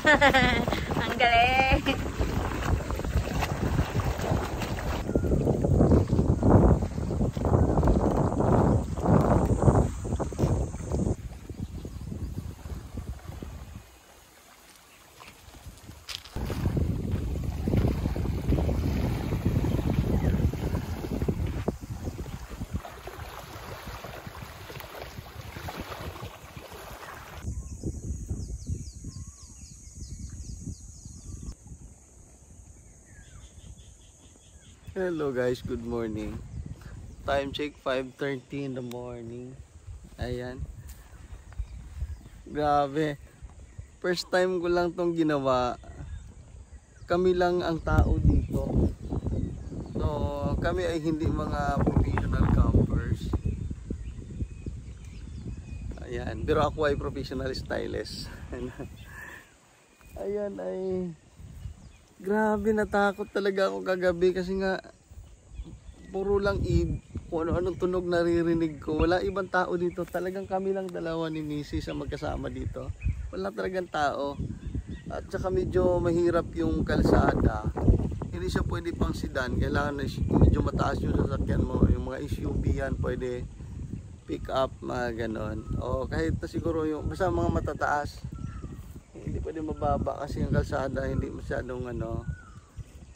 Ang galing. Hello guys, good morning. Time check 5:30 in the morning. Ayan. Grabe. First time ko lang tong ginawa. Kami lang ang tao dito. So, kami ay hindi mga professional campers. Ayan, pero ako ay professional stylist. Ayan ay grabe, natakot talaga ako kagabi kasi nga puro lang kung ano-anong tunog naririnig ko. Wala ibang tao dito. Talagang kami lang dalawa ni Mrs. ang magkasama dito. Wala talagang tao. At saka medyo mahirap yung kalsada. Hindi siya pwede pang sedan. Kailangan medyo mataas yung sasakyan mo. Yung mga SUV yan pwede pick up, mga ganon. O kahit na siguro yung basta mga matataas. Hindi pwede mababa kasi ang kalsada hindi masyadong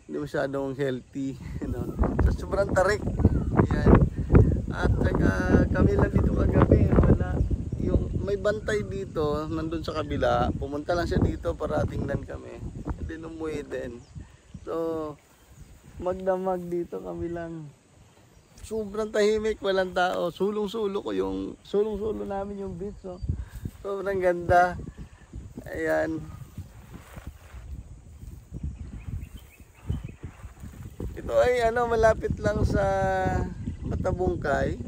hindi masyadong healthy, So, sobrang tarik. Ayan. At saka kami lang dito kagabi, wala yung may bantay dito nandun sa kabila. Pumunta lang siya dito para tingnan kami. Hindi umuwi din. So, magdamag dito kami lang. Sobrang tahimik, walang tao. Sulong-sulo namin yung beach. So, sobrang ganda. Ayan. Ito ay malapit lang sa Matabungkay.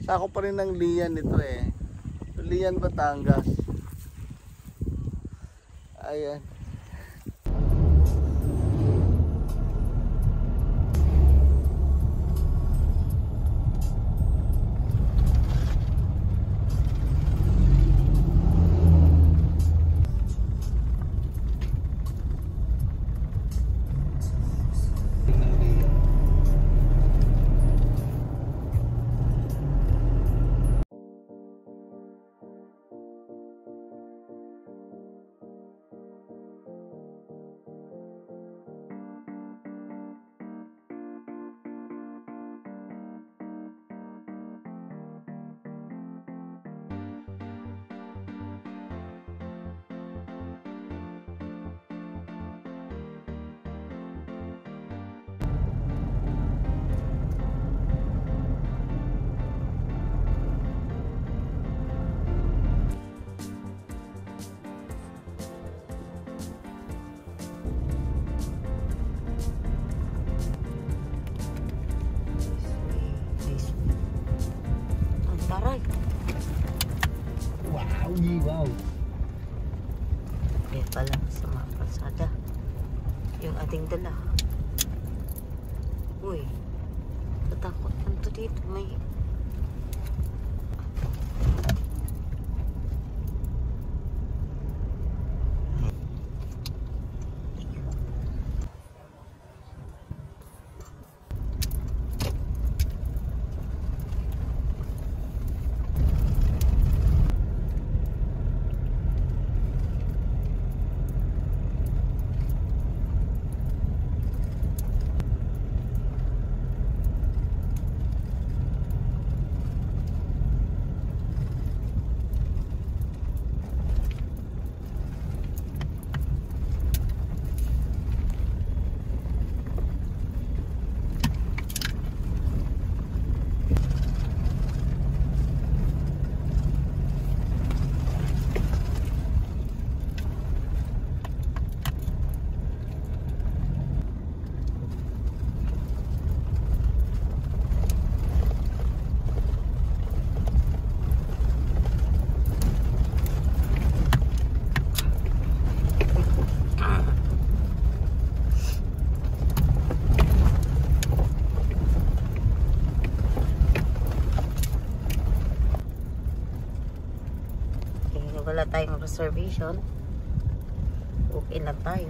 Sako pa rin ng Lian ito eh. Lian, Batangas. Ayan. Wow. Yan pala sa mga kalsada yung ating dala. Uy, natakot man to dito. May wala tayong reservation. Okay lang tayo.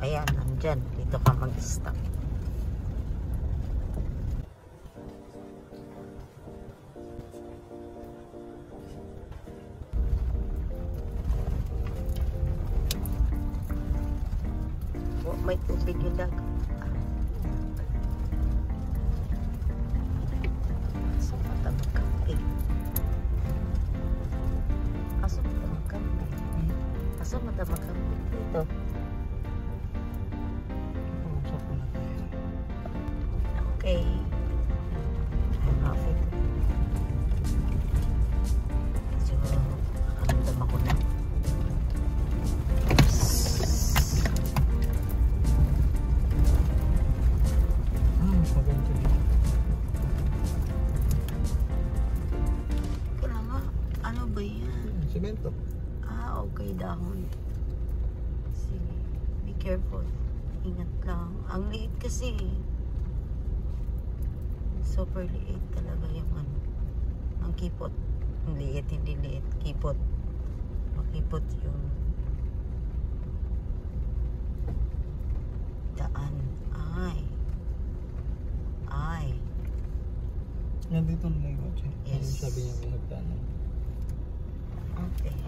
Ayan, nandyan. Dito ka mag-stop. Oh, may tubig yung dagat. Asa mata magkampi? Asa mata magkampi? Asa mata magkampi? Dito. Okay. I'm happy. So, nakaramdam ako na. Maganda dito. Kailangan, ano ba yan? Semento. Ah, okay, dahon. Sige, be careful. Ingat lang. Ang liit kasi. Super liit talaga yung ano. Ang kipot. Ang liit, hindi liit. Kipot. Makipot yung daan. Ay. Nandito na yung kotse. Yes. Yung sabi niya may hagdanan. Okay.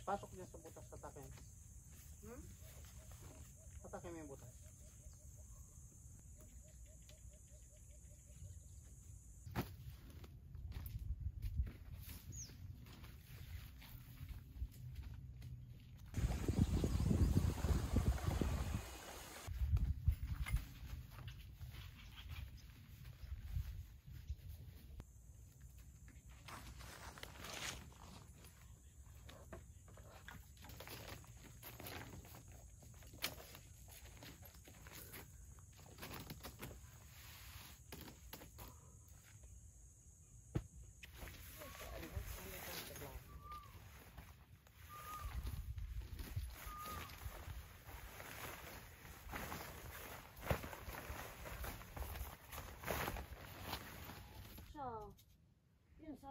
Pasok niya sa butas, tatakin. Tatakin mo yung butas.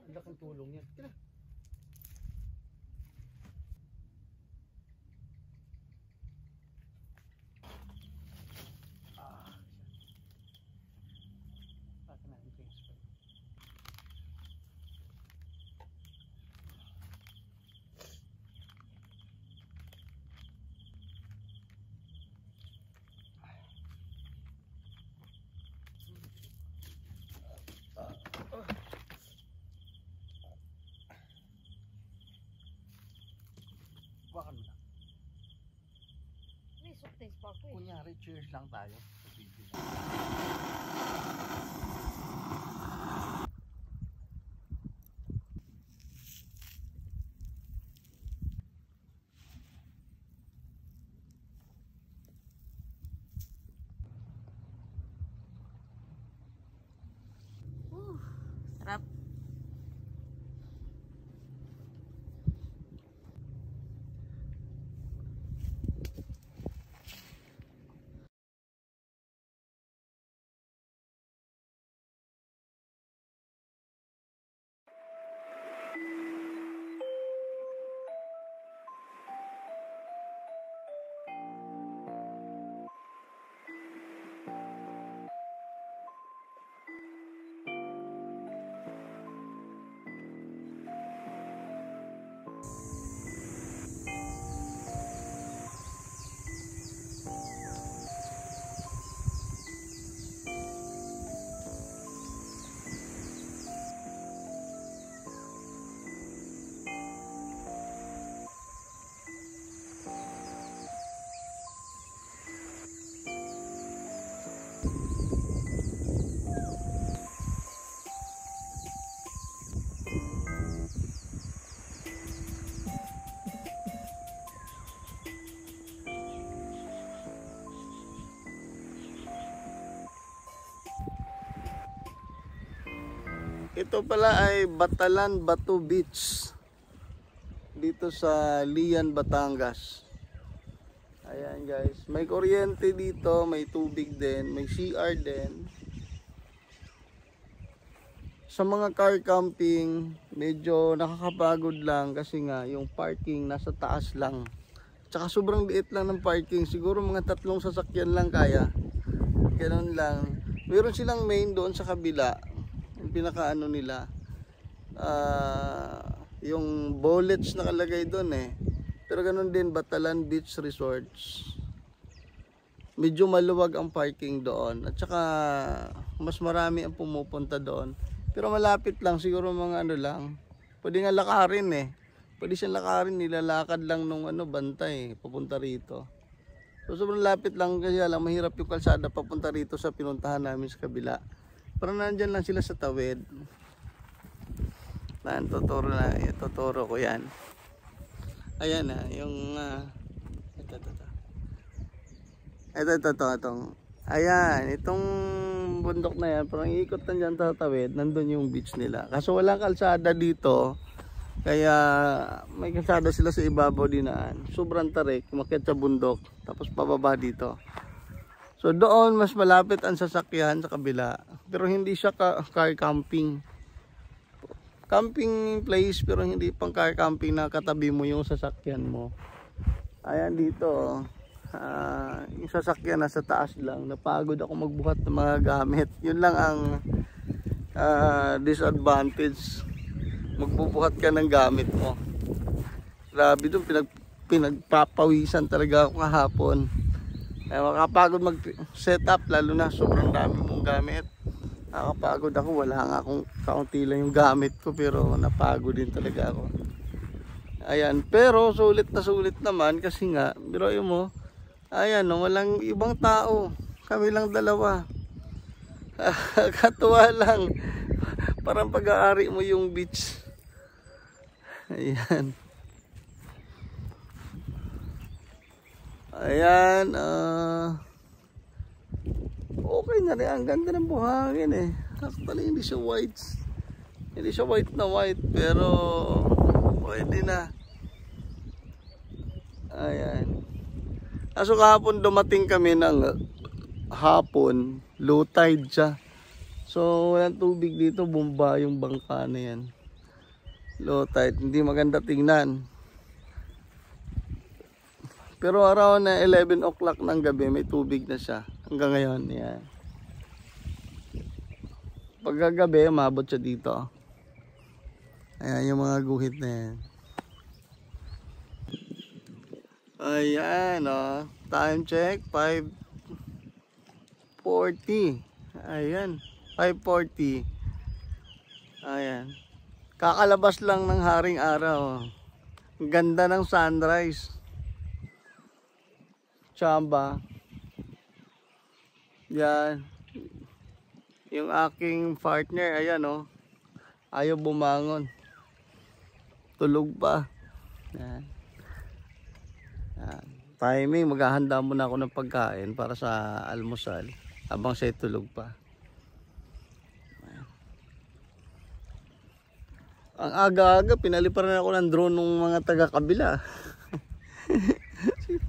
Ang laking tulong yan. Tira. Akin natin ito yung spray. Bakan mo na. May soft taste pa ako eh. Kunyari, cheers lang tayo sa video. Sarap. Ito pala ay Batalan Batu Beach dito sa Lian, Batangas. Ayan guys, may kuryente dito, may tubig din, may CR din. Sa mga car camping, medyo nakakapagod lang kasi nga yung parking nasa taas lang. Tsaka sobrang liit lang ng parking, siguro mga 3 sasakyan lang kaya. Ganun lang. Meron silang main doon sa kabila. Yung pinakaano nila, yung bullets nakalagay doon eh. Pero ganun din, Batalan Beach Resorts. Medyo maluwag ang parking doon. At saka mas marami ang pumupunta doon. Pero malapit lang, siguro mga ano lang. Pwede nga lakarin eh. Pwede siyang lakarin, nilalakad lang nung bantay papunta rito. So sobrang lapit lang, kasi lang mahirap yung kalsada papunta rito sa pinuntahan namin sa kabila. Parang nandyan lang sila sa tawid. Tuturo ko yan. Ayan na, yung itong ayan, itong bundok na yan, parang iikot na dyan sa tawid, nandun yung beach nila. Kaso walang kalsada dito, kaya may kalsada sila sa ibabaw dinaan. Sobrang tarik, umakyat sa bundok, tapos pababa dito. So doon mas malapit ang sasakyan sa kabila, pero hindi siya car camping. Camping place pero hindi pang car camping na katabi mo yung sasakyan mo. Ayan dito, yung sasakyan nasa taas lang. Napagod ako magbuhat ng mga gamit. Yun lang ang disadvantage. Magbubuhat ka ng gamit mo. Grabe doon, pinagpapawisan talaga ako kahapon. Makapagod mag-set up, lalo na sobrang dami mong gamit. Nakapagod ako, wala nga akong kaunti lang yung gamit ko, pero napagod din talaga ako. Ayan, pero sulit naman kasi nga, biruin mo, ayan, walang ibang tao, kami lang dalawa. Katuwa lang, parang pag-aari mo yung beach. Ayan. Ayan, okay na rin, ang ganda ng buhangin eh. Actually hindi siya white na white, pero pwede na. Ayan. Kaso kahapon dumating kami ng hapon, low tide siya. So walang tubig dito, bumba yung bangka na yan. Low tide, hindi maganda tingnan. Pero around na 11 o'clock ng gabi, may tubig na siya. Hanggang ngayon, yan. Pagkagabi, umabot siya dito. Ayan, yung mga guhit na yan. Ayan, time check, 5:40. Ayan, 5:40. Ayan. Kakalabas lang ng haring araw. Ang ganda ng sunrise. Chamba. Yan. Yung aking partner, ayan ayaw bumangon. Tulog pa. Yan. Yan. Timing, maghahanda muna ako ng pagkain para sa almusal habang siya tulog pa. Ang aga-aga, pinaliparan ako ng drone ng mga taga-kabila.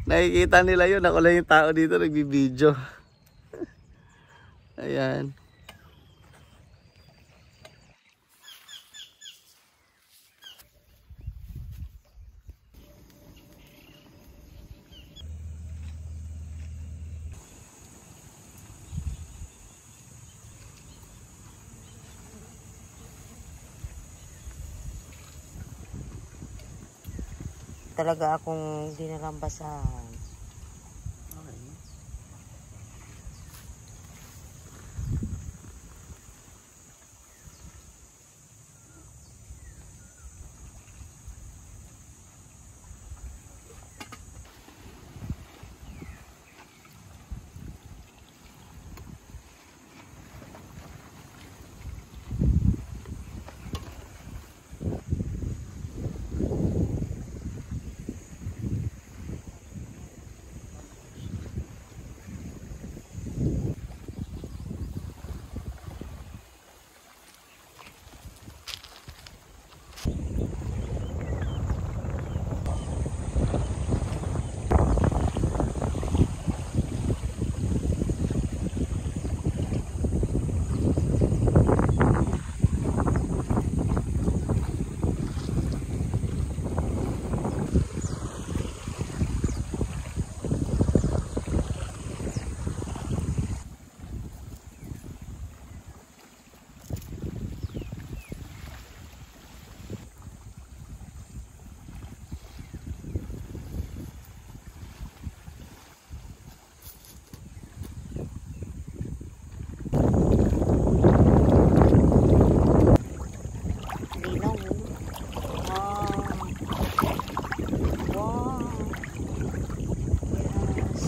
Nakikita nila yun, ako lang yung tao dito nagbibideo. Ayan. Talaga akong dinarambasan. Okay. Linaw. Wow. Wow. Yes.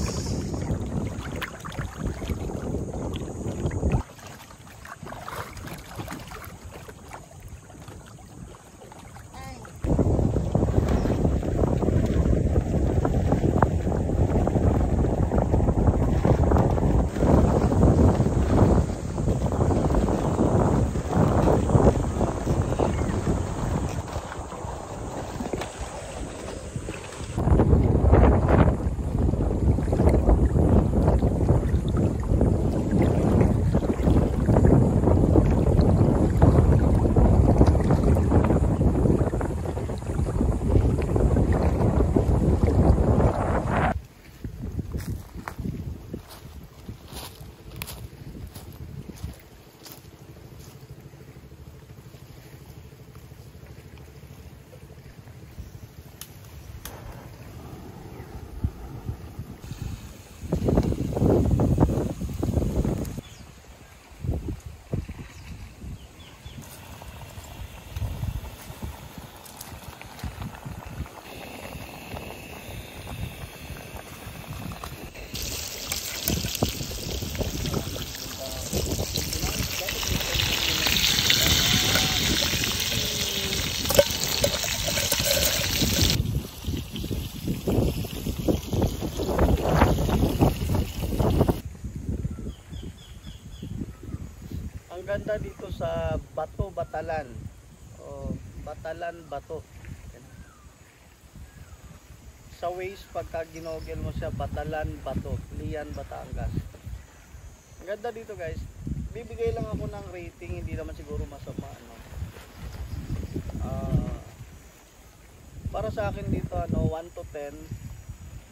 Ang ganda dito sa Bato, Batalan. O, Batalan, Bato. Sa Waze, pagka ginogel mo siya, Batalan, Bato, Lian, Batangas. Ang ganda dito guys. Bibigay lang ako ng rating, hindi naman siguro masama. Ano. Para sa akin dito, 1 to 10.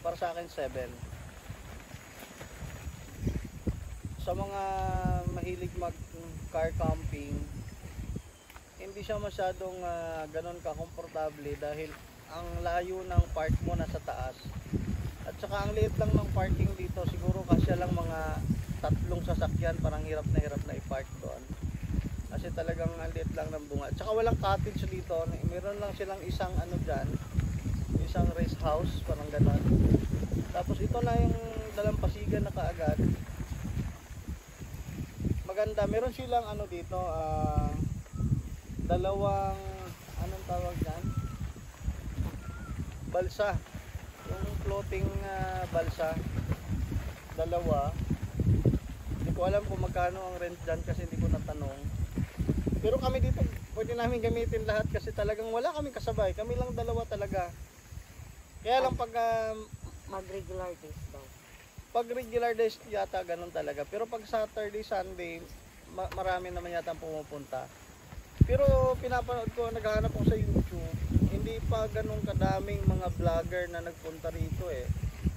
Para sa akin, 7. Sa mga mahilig mag car camping, hindi siya masyadong ganon ka-komportable dahil ang layo ng park mo nasa taas. At saka ang liit lang ng parking dito, siguro kasya lang mga 3 sasakyan, parang hirap na i-park doon. Kasi talagang ang liit lang ng bunga. At saka walang cottage dito, meron lang silang isang ano dyan, isang rest house, parang ganon. Tapos ito na yung dalampasigan na kaagad. Maganda, meron silang ano dito, dalawang, anong tawag dyan? Balsa. Yung floating balsa. Dalawa. Hindi ko alam kung magkano ang rent dyan kasi hindi ko natanong. Pero kami dito, pwede namin gamitin lahat kasi talagang wala kaming kasabay. Kami lang dalawa talaga. Kaya lang pag Mag-regular days daw. pag regular days yata ganun talaga. Pero pag Saturday, Sunday, marami naman yata ang pumupunta. Pero pinapanood ko, naghahanap ako sa YouTube, hindi pa ganun kadaming mga vlogger na nagpunta rito eh.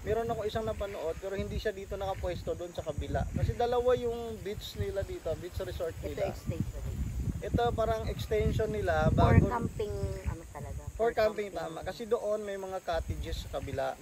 Meron ako isang napanood pero hindi siya dito nakapwesto doon sa kabila. Kasi dalawa yung beach nila dito, beach resort Ito nila. extension. Ito parang extension nila For bago camping, ano talaga? for camping tama. Kasi doon may mga cottages sa kabila.